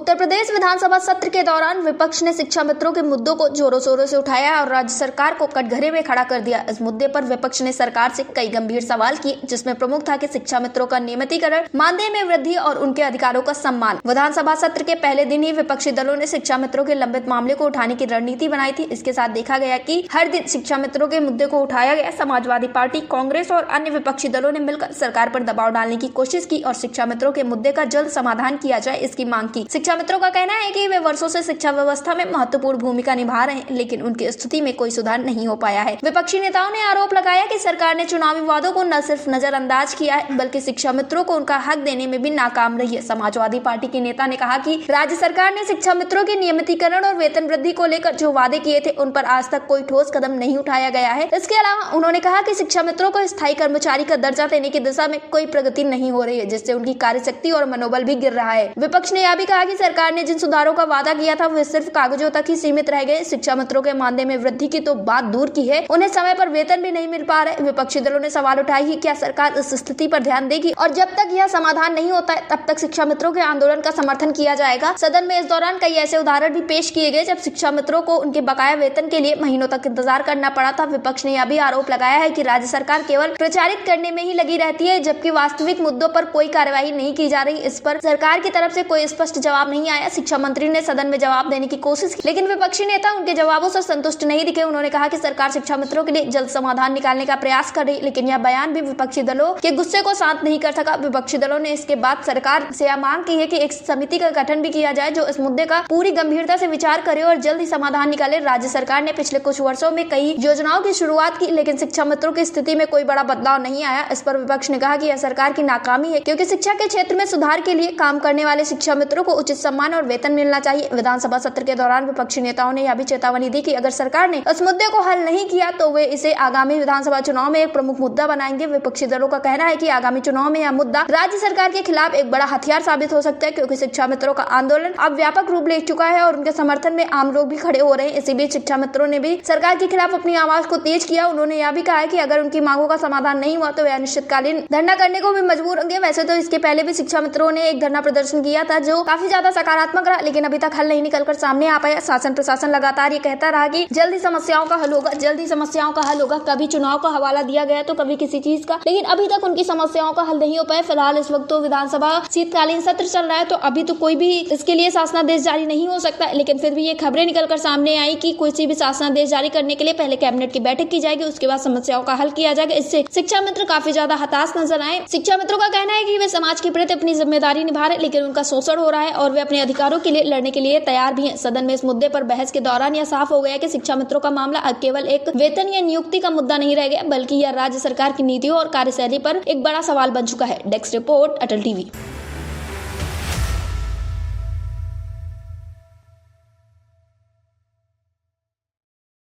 उत्तर प्रदेश विधानसभा सत्र के दौरान विपक्ष ने शिक्षा मित्रों के मुद्दों को जोरों शोरों से उठाया और राज्य सरकार को कटघरे में खड़ा कर दिया। इस मुद्दे पर विपक्ष ने सरकार से कई गंभीर सवाल किए, जिसमें प्रमुख था कि शिक्षा मित्रों का नियमितीकरण, मानदेय में वृद्धि और उनके अधिकारों का सम्मान। विधानसभा सत्र के पहले दिन ही विपक्षी दलों ने शिक्षा मित्रों के लंबित मामले को उठाने की रणनीति बनाई थी। इसके साथ देखा गया कि हर दिन शिक्षा मित्रों के मुद्दे को उठाया गया। समाजवादी पार्टी, कांग्रेस और अन्य विपक्षी दलों ने मिलकर सरकार पर दबाव डालने की कोशिश की और शिक्षा मित्रों के मुद्दे का जल्द समाधान किया जाए, इसकी मांग की। शिक्षा मित्रों का कहना है कि वे वर्षों से शिक्षा व्यवस्था में महत्वपूर्ण भूमिका निभा रहे हैं, लेकिन उनकी स्थिति में कोई सुधार नहीं हो पाया है। विपक्षी नेताओं ने आरोप लगाया कि सरकार ने चुनावी वादों को न सिर्फ नजरअंदाज किया है, बल्कि शिक्षा मित्रों को उनका हक देने में भी नाकाम रही है। समाजवादी पार्टी के नेता ने कहा कि राज्य सरकार ने शिक्षा मित्रों के नियमितीकरण और वेतन वृद्धि को लेकर जो वादे किए थे, उन पर आज तक कोई ठोस कदम नहीं उठाया गया है। इसके अलावा उन्होंने कहा कि शिक्षा मित्रों को स्थायी कर्मचारी का दर्जा देने की दिशा में कोई प्रगति नहीं हो रही है, जिससे उनकी कार्यशक्ति और मनोबल भी गिर रहा है। विपक्ष ने यह भी कहा कि सरकार ने जिन सुधारों का वादा किया था वे सिर्फ कागजों तक ही सीमित रह गए। शिक्षा मित्रों के मानदेय में वृद्धि की तो बात दूर की है, उन्हें समय पर वेतन भी नहीं मिल पा रहे। विपक्षी दलों ने सवाल उठाया कि क्या सरकार इस स्थिति पर ध्यान देगी और जब तक यह समाधान नहीं होता है तब तक शिक्षा मित्रों के आंदोलन का समर्थन किया जाएगा। सदन में इस दौरान कई ऐसे उदाहरण भी पेश किए गए जब शिक्षा मित्रों को उनके बकाया वेतन के लिए महीनों तक इंतजार करना पड़ा था। विपक्ष ने यह भी आरोप लगाया है कि राज्य सरकार केवल प्रचारित करने में ही लगी रहती है, जबकि वास्तविक मुद्दों पर कोई कार्यवाही नहीं की जा रही। इस पर सरकार की तरफ से कोई स्पष्ट जवाब नहीं आया। शिक्षा मंत्री ने सदन में जवाब देने की कोशिश की, लेकिन विपक्षी नेता उनके जवाबों से संतुष्ट नहीं दिखे। उन्होंने कहा कि सरकार शिक्षा मित्रों के लिए जल्द समाधान निकालने का प्रयास कर रही, लेकिन यह बयान भी विपक्षी दलों के गुस्से को शांत नहीं कर सका। विपक्षी दलों ने इसके बाद सरकार से यह मांग की है कि एक समिति का गठन भी किया जाए जो इस मुद्दे का पूरी गंभीरता से विचार करे और जल्द ही समाधान निकाले। राज्य सरकार ने पिछले कुछ वर्षों में कई योजनाओं की शुरुआत की, लेकिन शिक्षा मित्रों की स्थिति में कोई बड़ा बदलाव नहीं आया। इस पर विपक्ष ने कहा कि यह सरकार की नाकामी है, क्योंकि शिक्षा के क्षेत्र में सुधार के लिए काम करने वाले शिक्षा मित्रों को उचित सम्मान और वेतन मिलना चाहिए। विधानसभा सत्र के दौरान विपक्षी नेताओं ने यह भी चेतावनी दी कि अगर सरकार ने इस मुद्दे को हल नहीं किया तो वे इसे आगामी विधानसभा चुनाव में एक प्रमुख मुद्दा बनाएंगे। विपक्षी दलों का कहना है कि आगामी चुनाव में यह मुद्दा राज्य सरकार के खिलाफ एक बड़ा हथियार साबित हो सकता है, क्योंकि शिक्षा मित्रों का आंदोलन अब व्यापक रूप ले चुका है और उनके समर्थन में आम लोग भी खड़े हो रहे हैं। इसी बीच शिक्षा मित्रों ने भी सरकार के खिलाफ अपनी आवाज को तेज किया। उन्होंने यह भी कहा है कि अगर उनकी मांगों का समाधान नहीं हुआ तो वे अनिश्चितकालीन धरना करने को भी मजबूर होंगे। वैसे तो इसके पहले भी शिक्षा मित्रों ने एक धरना प्रदर्शन किया था जो काफी ज्यादा सकारात्मक रहा, लेकिन अभी तक हल नहीं निकलकर सामने आ पाया। शासन प्रशासन लगातार ये कहता रहा कि जल्दी समस्याओं का हल होगा, जल्दी समस्याओं का हल होगा। कभी चुनाव का हवाला दिया गया तो कभी किसी चीज का, लेकिन अभी तक उनकी समस्याओं का हल नहीं हो पाया। फिलहाल इस वक्त तो विधानसभा शीतकालीन सत्र चल रहा है, तो अभी तो कोई भी इसके लिए शासनादेश जारी नहीं हो सकता, लेकिन फिर भी ये खबरें निकलकर सामने आई कि किसी भी शासनादेश जारी करने के लिए पहले कैबिनेट की बैठक की जाएगी, उसके बाद समस्याओं का हल किया जाएगा। इससे शिक्षा मित्र काफी ज्यादा हताश नजर आए। शिक्षा मित्रों का कहना है कि वे समाज के प्रति अपनी जिम्मेदारी निभा रहे, लेकिन उनका शोषण हो रहा है और वे अपने अधिकारों के लिए लड़ने के लिए तैयार भी हैं। सदन में इस मुद्दे पर बहस के दौरान यह साफ हो गया कि शिक्षा मित्रों का मामला अब केवल एक वेतन या नियुक्ति का मुद्दा नहीं रह गया, बल्कि यह राज्य सरकार की नीतियों और कार्यशैली पर एक बड़ा सवाल बन चुका है। डेस्क रिपोर्ट, अटल टीवी।